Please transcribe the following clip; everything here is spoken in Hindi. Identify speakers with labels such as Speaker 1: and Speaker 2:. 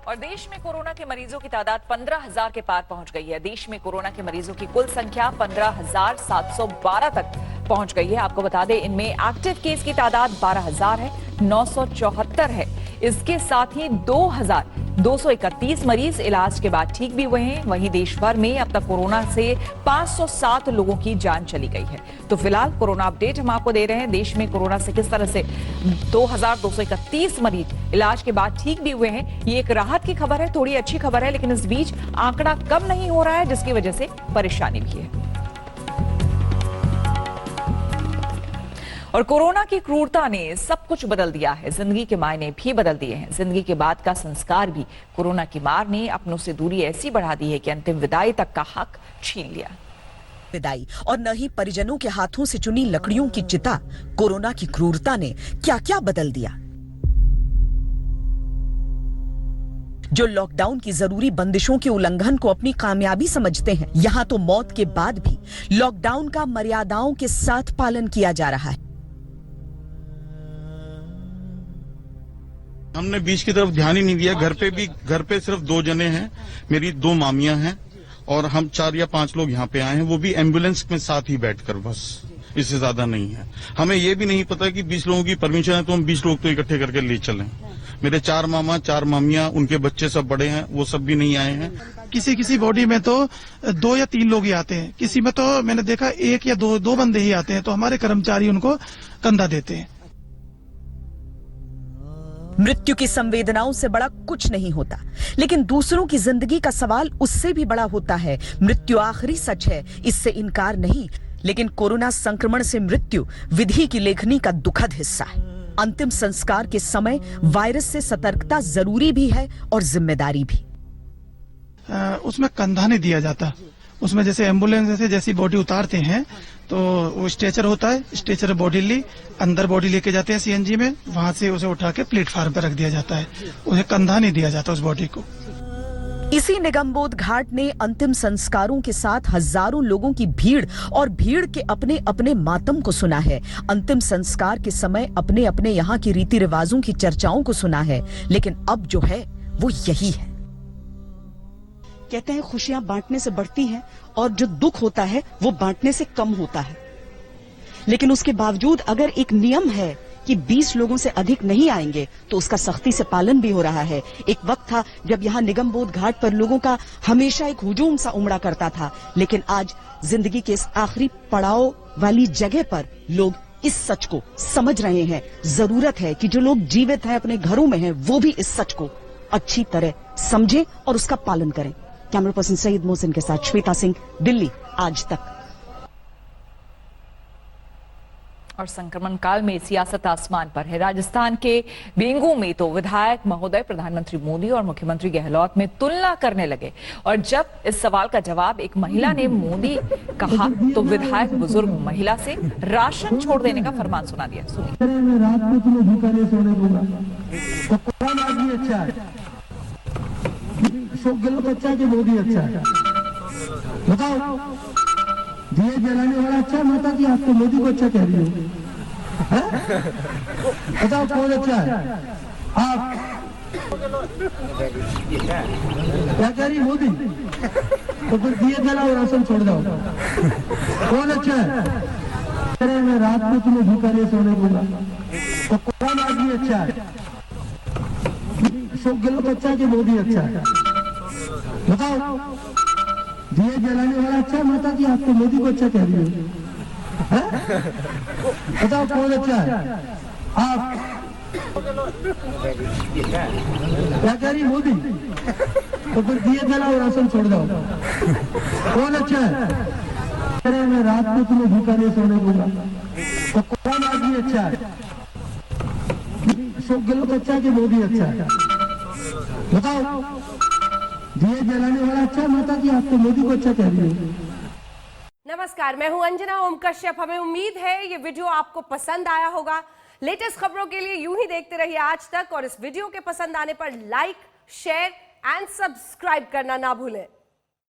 Speaker 1: और देश में कोरोना के मरीजों की तादाद 15,000 के पार पहुंच गई है। देश में कोरोना के मरीजों की कुल संख्या 15,712 तक पहुंच गई है। आपको बता दें, इनमें एक्टिव केस की तादाद 12,000 है, 974 है। इसके साथ ही 2,231 मरीज इलाज के बाद ठीक भी हुए हैं। वहीं देश भर में अब तक कोरोना से 507 लोगों की जान चली गई है। तो फिलहाल कोरोना अपडेट हम आपको दे रहे हैं। देश में कोरोना से किस तरह से 2,231 मरीज इलाज के बाद ठीक भी हुए हैं। ये एक राहत की खबर है, थोड़ी अच्छी खबर है, लेकिन इस बीच आंकड़ा कम नहीं हो रहा है, जिसकी वजह से परेशानी भी है। और कोरोना की क्रूरता ने सब कुछ बदल दिया है, जिंदगी के मायने भी बदल दिए हैं। जिंदगी के बाद का संस्कार भी कोरोना की मार ने अपनों से दूरी ऐसी बढ़ा दी है कि अंतिम विदाई तक का हक छीन लिया।
Speaker 2: विदाई और न ही परिजनों के हाथों से चुनी लकड़ियों की चिता। कोरोना की क्रूरता ने क्या क्या बदल दिया। जो लॉकडाउन की जरूरी बंदिशों के उल्लंघन को अपनी कामयाबी समझते हैं, यहाँ तो मौत के बाद भी लॉकडाउन का मर्यादाओं के साथ पालन किया जा रहा है।
Speaker 3: हमने बीच की तरफ ध्यान ही नहीं दिया। घर पे सिर्फ 2 जने हैं, मेरी 2 मामियां हैं और हम 4 या 5 लोग यहाँ पे आए हैं, वो भी एम्बुलेंस में साथ ही बैठकर, बस इससे ज्यादा नहीं है। हमें ये भी नहीं पता कि 20 लोगों की परमिशन है तो हम 20 लोग तो इकट्ठे करके ले चलें। मेरे 4 मामा, 4 मामियां, उनके बच्चे सब बड़े हैं, वो सब भी नहीं आए हैं।
Speaker 4: किसी बॉडी में तो 2 या 3 लोग ही आते हैं, किसी में तो मैंने देखा 1 या 2 बंदे ही आते हैं, तो हमारे कर्मचारी उनको कंधा देते हैं।
Speaker 2: मृत्यु की संवेदनाओं से बड़ा कुछ नहीं होता, लेकिन दूसरों की जिंदगी का सवाल उससे भी बड़ा होता है। मृत्यु आखिरी सच है, इससे इनकार नहीं, लेकिन कोरोना संक्रमण से मृत्यु विधि की लेखनी का दुखद हिस्सा है। अंतिम संस्कार के समय वायरस से सतर्कता जरूरी भी है और जिम्मेदारी भी।
Speaker 4: उसमें कंधा नहीं दिया जाता। उसमें जैसे एम्बुलेंस से जैसी बॉडी उतारते हैं तो वो स्ट्रेचर होता है, स्ट्रेचर बॉडी अंदर बॉडी लेके जाते हैं सीएनजी में, वहां से उसे उठा के प्लेटफार्म पर रख दिया जाता है। उन्हें कंधा नहीं दिया जाता उस बॉडी को।
Speaker 2: इसी निगमबोध घाट ने अंतिम संस्कारों के साथ हजारों लोगों की भीड़ और भीड़ के अपने अपने मातम को सुना है। अंतिम संस्कार के समय अपने अपने यहाँ की रीति रिवाजों की चर्चाओं को सुना है, लेकिन अब जो है वो यही है।
Speaker 5: कहते हैं खुशियां बांटने से बढ़ती हैं और जो दुख होता है वो बांटने से कम होता है। लेकिन उसके बावजूद अगर एक नियम है कि 20 लोगों से अधिक नहीं आएंगे तो उसका सख्ती से पालन भी हो रहा है। एक वक्त था जब यहाँ निगमबोध घाट पर लोगों का हमेशा एक हुजूम सा उमड़ा करता था, लेकिन आज जिंदगी के इस आखिरी पड़ाव वाली जगह पर लोग इस सच को समझ रहे हैं। जरूरत है कि जो लोग जीवित हैं, अपने घरों में हैं, वो भी इस सच को अच्छी तरह समझें और उसका पालन करें। कैमरा पर्सन सईद मोहसिन के साथ श्वेता सिंह, दिल्ली आज तक।
Speaker 1: और संक्रमण काल में सियासत आसमान पर है। राजस्थान के बेंगू में तो विधायक महोदय प्रधानमंत्री मोदी और मुख्यमंत्री गहलोत में तुलना करने लगे, और जब इस सवाल का जवाब एक महिला ने मोदी कहा तो विधायक बुजुर्ग महिला से राशन छोड़ देने का फरमान सुना दिया। सुनिए।
Speaker 6: रात को तुम्हें भूखा नहीं सोने दूंगा, तो कौन आदमी अच्छा है? अशोक गहलोत अच्छा है कि मोदी अच्छा है? बताओ। दिए जलाने वाला अच्छा माता की, आप तो मोदी को अच्छा कह रही हो। बताओ कौन अच्छा है? आप क्या कह रही मोदी? तो फिर दिए जलाओ, राशन छोड़ दो। कौन अच्छा है? मैं रात को तुम्हें भूखा नहीं सोने दूंगा, तो कौन आदमी अच्छा है? अशोक गहलोत अच्छा है कि मोदी अच्छा है? बताओ। दिए जलाने वाला अच्छा माता की, आप तो मोदी को अच्छा कह रही हो। बताओ कौन अच्छा है? आप क्या कह रही मोदी? तो फिर दिए जलाओ, राशन छोड़ दो। कौन अच्छा है? मैं रात को तुम्हें भूखा नहीं सोने दूंगा, तो कौन आदमी अच्छा है? अशोक गहलोत अच्छा है कि मोदी अच्छा है? बताओ। दिए जलाने वाला अच्छा माता की, आप तो मोदी को अच्छा कह रही हो।
Speaker 7: नमस्कार, मैं हूं अंजना ओम कश्यप। हमें उम्मीद है ये वीडियो आपको पसंद आया होगा। लेटेस्ट खबरों के लिए यूं ही देखते रहिए आज तक, और इस वीडियो के पसंद आने पर लाइक, शेयर एंड सब्सक्राइब करना ना भूलें।